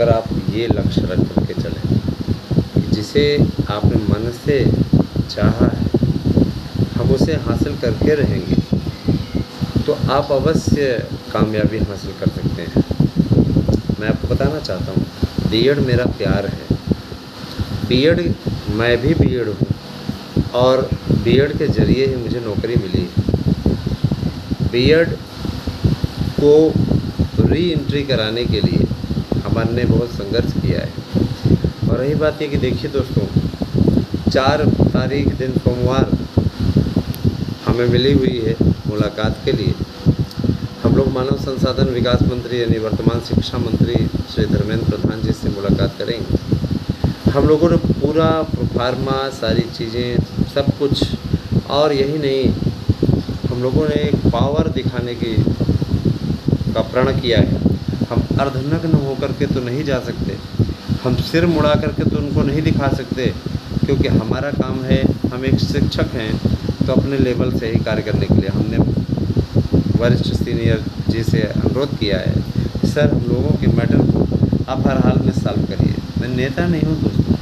अगर आप ये लक्ष्य रख करके चलें कि जिसे आपने मन से चाहा है हम उसे हासिल करके रहेंगे, तो आप अवश्य कामयाबी हासिल कर सकते हैं। मैं आपको बताना चाहता हूँ, बीएड मेरा प्यार है। बीएड, मैं भी बीएड हूँ और बीएड के ज़रिए ही मुझे नौकरी मिली है। बीएड को री एंट्री कराने के लिए हमने बहुत संघर्ष किया है। और रही बात ये कि देखिए दोस्तों, 4 तारीख दिन सोमवार हमें मिली हुई है मुलाकात के लिए। हम लोग मानव संसाधन विकास मंत्री यानी वर्तमान शिक्षा मंत्री श्री धर्मेंद्र प्रधान जी से मुलाकात करेंगे। हम लोगों ने पूरा प्रोफार्मा सारी चीज़ें सब कुछ, और यही नहीं, हम लोगों ने एक पावर दिखाने का प्रण किया है। हम अर्धनग्न होकर के तो नहीं जा सकते, हम सिर मुड़ा करके तो उनको नहीं दिखा सकते, क्योंकि हमारा काम है, हम एक शिक्षक हैं तो अपने लेवल से ही कार्य करने के लिए हमने वरिष्ठ सीनियर जी से अनुरोध किया है कि सर हम लोगों के मैटर को आप हर हाल में सॉल्व करिए। मैं नेता नहीं हूँ दोस्तों,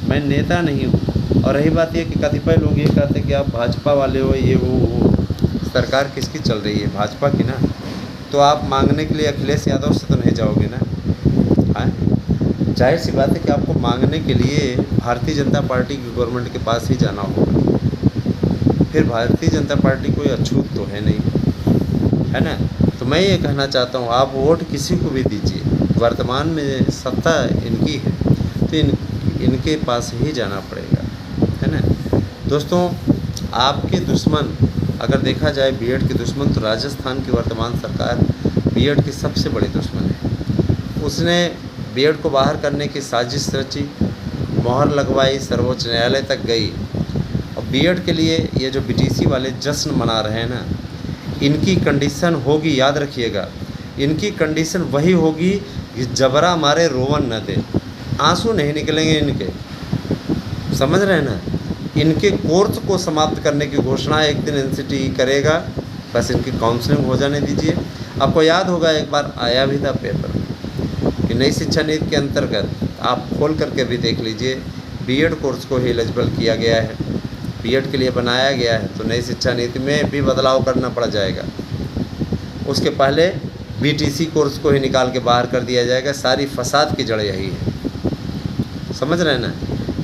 मैं नेता नहीं हूँ। और रही बात ये कि कतिपय लोग ये कहते हैं कि आप भाजपा वाले हो, ये वो। सरकार किसकी चल रही है? भाजपा की ना। तो आप मांगने के लिए अखिलेश यादव से तो नहीं जाओगे ना। हाँ, जाहिर सी बात है कि आपको मांगने के लिए भारतीय जनता पार्टी की गवर्नमेंट के पास ही जाना होगा। फिर भारतीय जनता पार्टी कोई अछूत तो है नहीं, है ना। तो मैं ये कहना चाहता हूँ, आप वोट किसी को भी दीजिए, वर्तमान में सत्ता इनकी है तो इनके पास ही जाना पड़ेगा, है ना। दोस्तों, आपके दुश्मन, अगर देखा जाए बीएड के दुश्मन, तो राजस्थान की वर्तमान सरकार बीएड की सबसे बड़ी दुश्मन है। उसने बीएड को बाहर करने की साजिश रची, मोहर लगवाई, सर्वोच्च न्यायालय तक गई। और बीएड के लिए ये जो बीटीसी वाले जश्न मना रहे हैं ना, इनकी कंडीशन होगी, याद रखिएगा, इनकी कंडीशन वही होगी कि जबरा मारे रोवन न दे, आंसू नहीं निकलेंगे इनके, समझ रहे हैं ना। इनके कोर्स को समाप्त करने की घोषणा एक दिन एनसीटी करेगा, बस इनकी काउंसलिंग हो जाने दीजिए। आपको याद होगा एक बार आया भी था पेपर कि नई शिक्षा नीति के अंतर्गत, आप खोल करके भी देख लीजिए, बीएड कोर्स को ही एलिजिबल किया गया है, बीएड के लिए बनाया गया है। तो नई शिक्षा नीति में भी बदलाव करना पड़ जाएगा। उसके पहले बीटीसी कोर्स को ही निकाल के बाहर कर दिया जाएगा। सारी फसाद की जड़ यही है, समझ रहे हैं ना।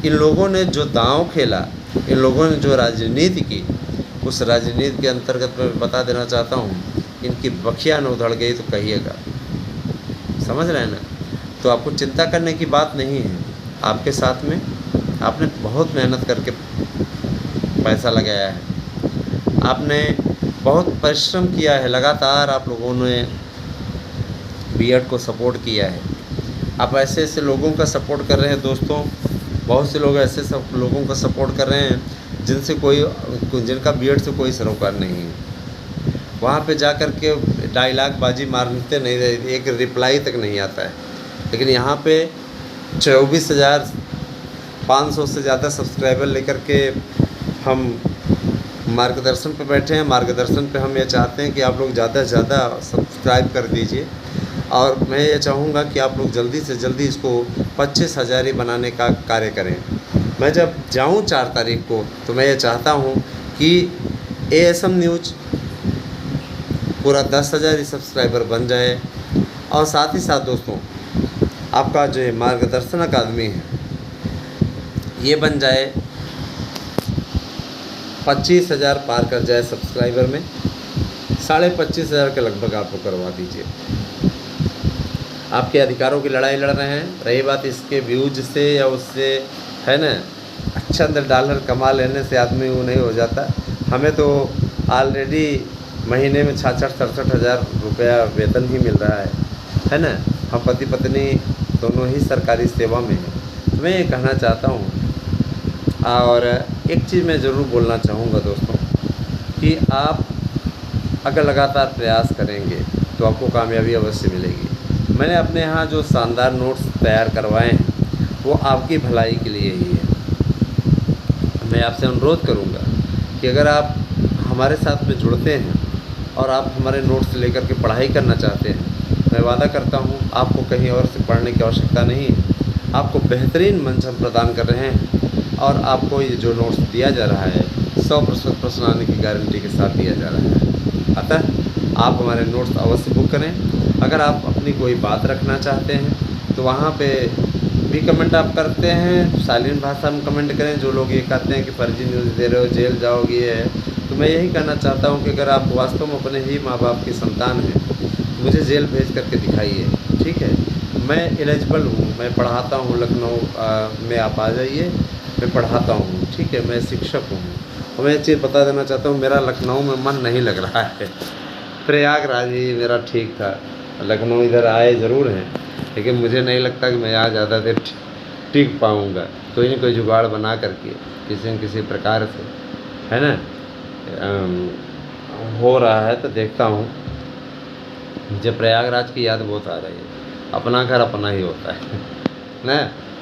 इन लोगों ने जो दांव खेला, इन लोगों ने जो राजनीति की, उस राजनीति के अंतर्गत मैं बता देना चाहता हूँ, इनकी बखिया न उधड़ गई तो कहिएगा, समझ रहे हैं ना। तो आपको चिंता करने की बात नहीं है, आपके साथ में आपने बहुत मेहनत करके पैसा लगाया है, आपने बहुत परिश्रम किया है, लगातार आप लोगों ने बीएड को सपोर्ट किया है। आप ऐसे ऐसे लोगों का सपोर्ट कर रहे हैं दोस्तों, बहुत से लोग ऐसे सब लोगों का सपोर्ट कर रहे हैं जिनका बीएड से कोई सरोकार नहीं है। वहाँ पे जा कर के डायलॉग बाजी मारते नहीं रहे, एक रिप्लाई तक नहीं आता है। लेकिन यहाँ पे 24,500 से ज़्यादा सब्सक्राइबर लेकर के हम मार्गदर्शन पे बैठे हैं। मार्गदर्शन पे हम ये चाहते हैं कि आप लोग ज़्यादा से ज़्यादा सब्सक्राइब कर दीजिए, और मैं ये चाहूँगा कि आप लोग जल्दी से जल्दी इसको 25,000 ही बनाने का कार्य करें। मैं जब जाऊँ 4 तारीख को, तो मैं ये चाहता हूँ कि एएसएम न्यूज़ पूरा 10,000 सब्सक्राइबर बन जाए, और साथ ही साथ दोस्तों आपका जो मार्गदर्शन अकादमी है ये बन जाए 25,000 पार कर जाए सब्सक्राइबर में, 25,500 के लगभग आपको करवा दीजिए। आपके अधिकारों की लड़ाई लड़ रहे हैं। रही बात इसके व्यूज से या उससे, है ना, अच्छा $1 कमा लेने से आदमी वो नहीं हो जाता। हमें तो ऑलरेडी महीने में 66-67 हज़ार रुपया वेतन ही मिल रहा है ना। हम पति पत्नी दोनों ही सरकारी सेवा में हैं। तो मैं ये कहना चाहता हूँ, और एक चीज़ मैं ज़रूर बोलना चाहूँगा दोस्तों, कि आप अगर लगातार प्रयास करेंगे तो आपको कामयाबी अवश्य मिलेगी। मैंने अपने यहाँ जो शानदार नोट्स तैयार करवाए हैं वो आपकी भलाई के लिए ही है। मैं आपसे अनुरोध करूँगा कि अगर आप हमारे साथ में जुड़ते हैं और आप हमारे नोट्स लेकर के पढ़ाई करना चाहते हैं, मैं वादा करता हूँ आपको कहीं और से पढ़ने की आवश्यकता नहीं है। आपको बेहतरीन मंच हम प्रदान कर रहे हैं और आपको ये जो नोट्स दिया जा रहा है 100% प्रश्न आने की गारंटी के साथ दिया जा रहा है। अतः आप हमारे नोट्स अवश्य बुक करें। अगर आप अपनी कोई बात रखना चाहते हैं तो वहाँ पे भी कमेंट आप करते हैं, शालीन भाषा में कमेंट करें। जो लोग ये कहते हैं कि फर्जी न्यूज़ दे रहे हो, जेल जाओगे, ये है, तो मैं यही कहना चाहता हूँ कि अगर आप वास्तव में अपने ही माँ बाप की संतान हैं तो मुझे जेल भेज करके दिखाइए, ठीक है। मैं एलिजिबल हूँ, मैं पढ़ाता हूँ लखनऊ में, आप आ जाइए, मैं पढ़ाता हूँ, ठीक है। मैं शिक्षक हूँ और मैं एक चीज़ बता देना चाहता हूँ, मेरा लखनऊ में मन नहीं लग रहा है। प्रयागराज ही मेरा ठीक था, लखनऊ इधर आए ज़रूर हैं, लेकिन मुझे नहीं लगता कि मैं यहाँ ज़्यादा देर टिक पाऊँगा। कोई ना कोई जुगाड़ बना करके किसी न किसी प्रकार से, है ना, हो रहा है तो देखता हूँ। मुझे प्रयागराज की याद बहुत आ रही है। अपना घर अपना ही होता है ना।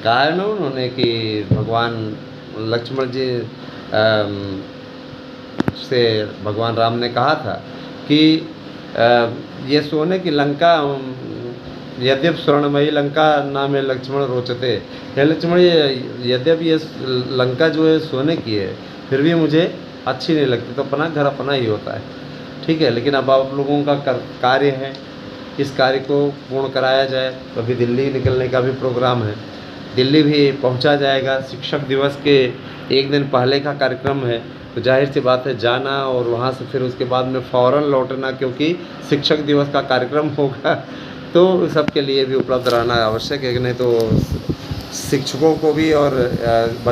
कहा है ना उन्होंने कि भगवान लक्ष्मण जी से भगवान राम ने कहा था कि ये सोने की लंका, यद्यप स्वर्णमयी लंका नाम है लक्ष्मण रोचते। हे लक्ष्मण, ये यद्यपि ये लंका जो है सोने की है, फिर भी मुझे अच्छी नहीं लगती। तो अपना घर अपना ही होता है, ठीक है। लेकिन अब आप लोगों का कार्य है, इस कार्य को पूर्ण कराया जाए। तो अभी दिल्ली निकलने का भी प्रोग्राम है, दिल्ली भी पहुंचा जाएगा। शिक्षक दिवस के एक दिन पहले का कार्यक्रम है, तो जाहिर सी बात है जाना और वहाँ से फिर उसके बाद में फ़ौरन लौटना, क्योंकि शिक्षक दिवस का कार्यक्रम होगा। तो सबके लिए भी उपलब्ध रहना आवश्यक है, कि नहीं तो शिक्षकों को भी और